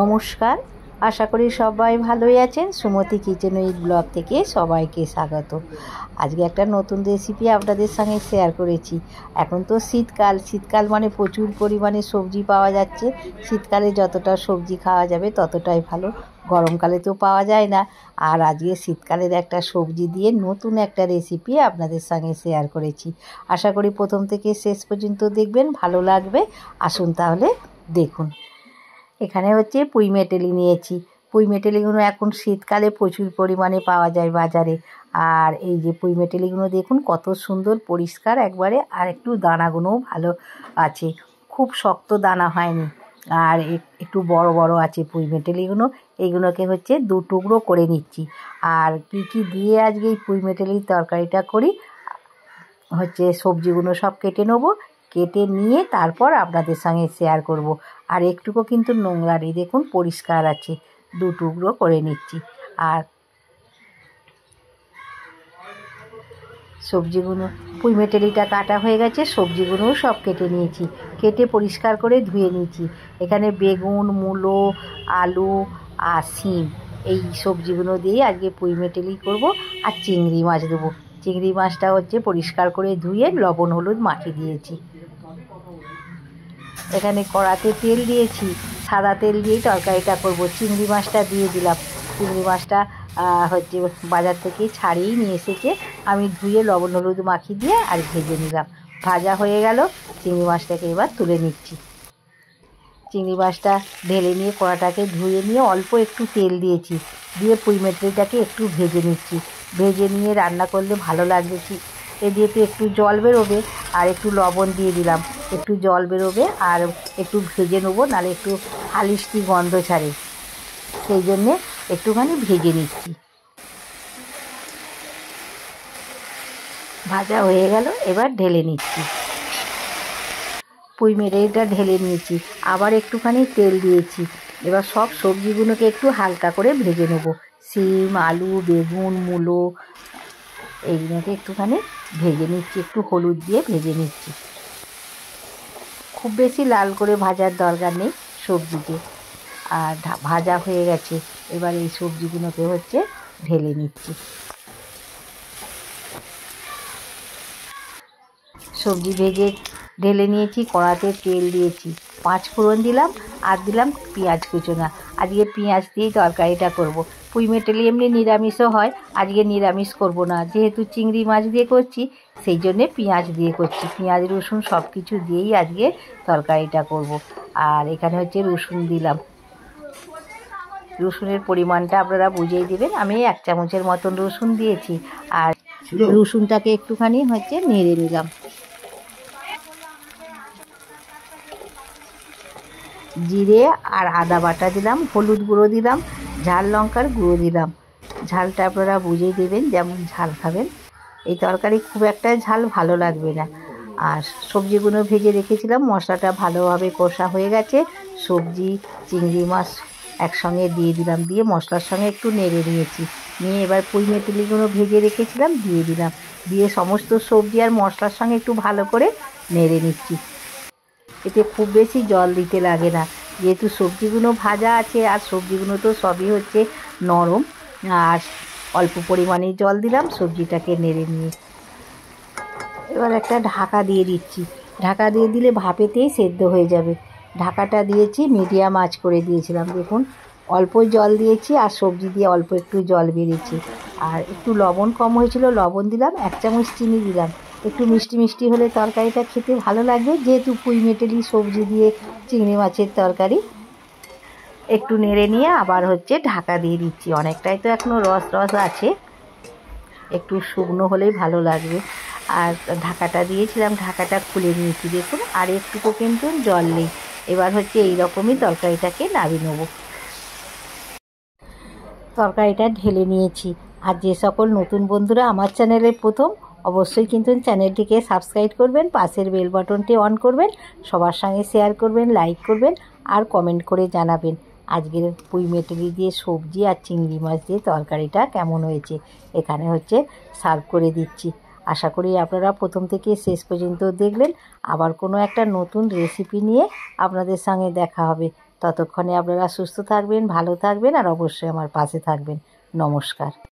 নমস্কার, আশা করি সবাই ভালোই আছেন। সুমতি কিচেন উইথ ব্লগ থেকে সবাইকে স্বাগত। আজকে একটা নতুন রেসিপি আপনাদের সঙ্গে শেয়ার করেছি। এখন তো শীতকাল মানে প্রচুর পরিমাণে সবজি পাওয়া যাচ্ছে। শীতকালে যতটা সবজি খাওয়া যাবে ততটাই ভালো, গরমকালে তো পাওয়া যায় না। আর আজকে শীতকালের একটা সবজি দিয়ে নতুন একটা রেসিপি আপনাদের সঙ্গে শেয়ার করেছি। আশা করি প্রথম থেকে শেষ পর্যন্ত দেখবেন, ভালো লাগবে। আসুন তাহলে দেখুন। এখানে হচ্ছে পুঁই মেটেলি নিয়েছি। পুঁই মেটেলিগুলো এখন শীতকালে প্রচুর পরিমাণে পাওয়া যায় বাজারে। আর এই যে পুঁই মেটেলিগুলো দেখুন কত সুন্দর পরিষ্কার একবারে, আর একটু দানাগুলোও ভালো আছে, খুব শক্ত দানা হয়নি। আর একটু বড় বড় আছে পুঁই মেটেলিগুলো। এইগুলোকে হচ্ছে দু টুকরো করে নিচ্ছি। আর কি দিয়ে আজকে এই পুঁই মেটেলির তরকারিটা করি, হচ্ছে সবজিগুলো সব কেটে নেবো, কেটে নিয়ে তারপর আপনাদের সঙ্গে শেয়ার করব। আর একটুকু কিন্তু নোংরা নেই, দেখুন পরিষ্কার আছে। দু টুকরো করে নিচ্ছি। আর সবজিগুলো, পুঁই মেটেলিটা কাটা হয়ে গেছে, সবজিগুলোও সব কেটে নিয়েছি, কেটে পরিষ্কার করে ধুয়ে নিয়েছি। এখানে বেগুন, মূলো, আলু আর শিম, এই সবজিগুলো দিয়ে আজকে পুঁই মেটেলি করবো। আর চিংড়ি মাছ দেবো। চিংড়ি মাছটা হচ্ছে পরিষ্কার করে ধুয়ে লবণ হলুদ মাখিয়ে দিয়েছি। এখানে কড়াতে তেল দিয়েছি, সাদা তেল দিয়েই তরকারিটা করব। চিংড়ি মাছটা দিয়ে দিলাম। চিংড়ি মাছটা হচ্ছে বাজার থেকে ছাড়িয়েই নিয়ে এসেছে, আমি ধুয়ে লবণ হলুদ মাখিয়ে দিয়ে আর ভেজে নিলাম। ভাজা হয়ে গেল, চিংড়ি মাছটাকে এবার তুলে নিচ্ছি। চিংড়ি মাছটা ঢেলে নিয়ে কড়াটাকে ধুয়ে নিয়ে অল্প একটু তেল দিয়েছি, দিয়ে পুঁই মেটেলিটাকে একটু ভেজে নিচ্ছি। ভেজে নিয়ে রান্না করলে ভালো লাগবে। এ দিয়ে তো একটু জল বেরোবে, আর একটু লবণ দিয়ে দিলাম, একটু জল বেরোবে আর একটু ভেজে নেবো, নাহলে একটু হালিশটি গন্ধ ছাড়ে, সেই জন্যে একটুখানি ভেজে নিচ্ছি। ভাজা হয়ে গেল, এবার ঢেলে নিচ্ছি। পুঁই মেটেলিটা ঢেলে নিয়েছি, আবার একটুখানি তেল দিয়েছি। এবার সব সবজিগুলোকে একটু হালকা করে ভেজে নেবো। শিম, আলু, বেগুন, মূলো, এইগুলোকে একটুখানি ভেজে নিচ্ছি, একটু হলুদ দিয়ে ভেজে নিচ্ছি। খুব বেশি লাল করে ভাজার দরকার নেই সবজিকে। আর ভাজা হয়ে গেছে, এবার এই সবজিগুলোকে হচ্ছে ঢেলে নিচ্ছি। সবজি ভেজে ঢেলে নিয়েছি, কড়াতে তেল দিয়েছি, 5 ফোড়ন দিলাম, আর দিলাম পেঁয়াজ কুচোনা। আজকে পেঁয়াজ দিয়েই তরকারিটা করব। পুঁই মেটেলি এমনি নিরামিষও হয়, আজকে নিরামিষ করব না, যেহেতু চিংড়ি মাছ দিয়ে করছি সেই জন্যে পেঁয়াজ দিয়ে করছি। পেঁয়াজ রসুন সব কিছু দিয়েই আজকে তরকারিটা করব। আর এখানে হচ্ছে রসুন দিলাম। রসুনের পরিমাণটা আপনারা বুঝেই দেবেন। আমি 1 চামচের মতন রসুন দিয়েছি। আর রসুনটাকে একটুখানি হচ্ছে নেড়ে নিলাম। জিরে আর আদা বাটা দিলাম, হলুদ গুঁড়ো দিলাম, ঝাল লঙ্কার গুঁড়ো দিলাম। ঝালটা আপনারা বুঝেই দেবেন, যেমন ঝাল খাবেন। এই তরকারি খুব একটা ঝাল ভালো লাগবে না। আর সবজিগুলো ভেজে রেখেছিলাম, মশলাটা ভালোভাবে কষা হয়ে গেছে। সবজি, চিংড়ি মাছ একসঙ্গে দিয়ে দিলাম, দিয়ে মশলার সঙ্গে একটু নেড়ে নিয়েছি। নিয়ে এবার পুঁই মেটেলিগুলো ভেজে রেখেছিলাম দিয়ে দিলাম, দিয়ে সমস্ত সবজি আর মশলার সঙ্গে একটু ভালো করে নেড়ে নিচ্ছি। এতে খুব বেশি জল দিতে লাগে না, যেহেতু সবজিগুলো ভাজা আছে, আর সবজিগুলো তো সবই হচ্ছে নরম। আর অল্প পরিমাণে জল দিলাম সবজিটাকে নেড়ে নিয়ে। এবার একটা ঢাকা দিয়ে দিচ্ছি। ঢাকা দিয়ে দিলে ভাপেতেই সেদ্ধ হয়ে যাবে। ঢাকাটা দিয়েছি, মিডিয়াম আঁচ করে দিয়েছিলাম। দেখুন অল্প জল দিয়েছি, আর সবজি দিয়ে অল্প একটু জল বেরিয়েছে। আর একটু লবণ কম হয়েছিল, লবণ দিলাম। 1 চামচ চিনি দিলাম। একটু মিষ্টি মিষ্টি হলে তরকারিটা খেতে ভালো লাগবে, যেহেতু পুঁই মেটেলি সবজি দিয়ে চিংড়ি মাছের তরকারি। একটু নেড়ে নিয়ে আবার হচ্ছে ঢাকা দিয়ে দিচ্ছি। অনেকটাই তো এখনও রস আছে, একটু শুকনো হলেই ভালো লাগবে। আর ঢাকাটা দিয়েছিলাম, ঢাকাটা খুলে নিয়েছি। দেখুন আর একটুকু কিন্তু জল নেই। এবার হচ্ছে এই রকমই তরকারিটাকে নামিয়ে নেব। তরকারিটা ঢেলে নিয়েছি। আর যে সকল নতুন বন্ধুরা আমার চ্যানেলে প্রথম, অবশ্যই কিন্তু চ্যানেলটিকে সাবস্ক্রাইব করবেন, পাশের বেল বাটনটি অন করবেন, সবার সঙ্গে শেয়ার করবেন, লাইক করবেন, আর কমেন্ট করে জানাবেন আজকের পুঁই মেটেলি দিয়ে সবজি আর চিংড়ি মাছ দিয়ে তরকারিটা কেমন হয়েছে। এখানে হচ্ছে সার্ভ করে দিচ্ছি। আশা করি আপনারা প্রথম থেকে শেষ পর্যন্ত দেখলেন। আবার কোনো একটা নতুন রেসিপি নিয়ে আপনাদের সঙ্গে দেখা হবে। ততক্ষণে আপনারা সুস্থ থাকবেন, ভালো থাকবেন আর অবশ্যই আমার পাশে থাকবেন। নমস্কার।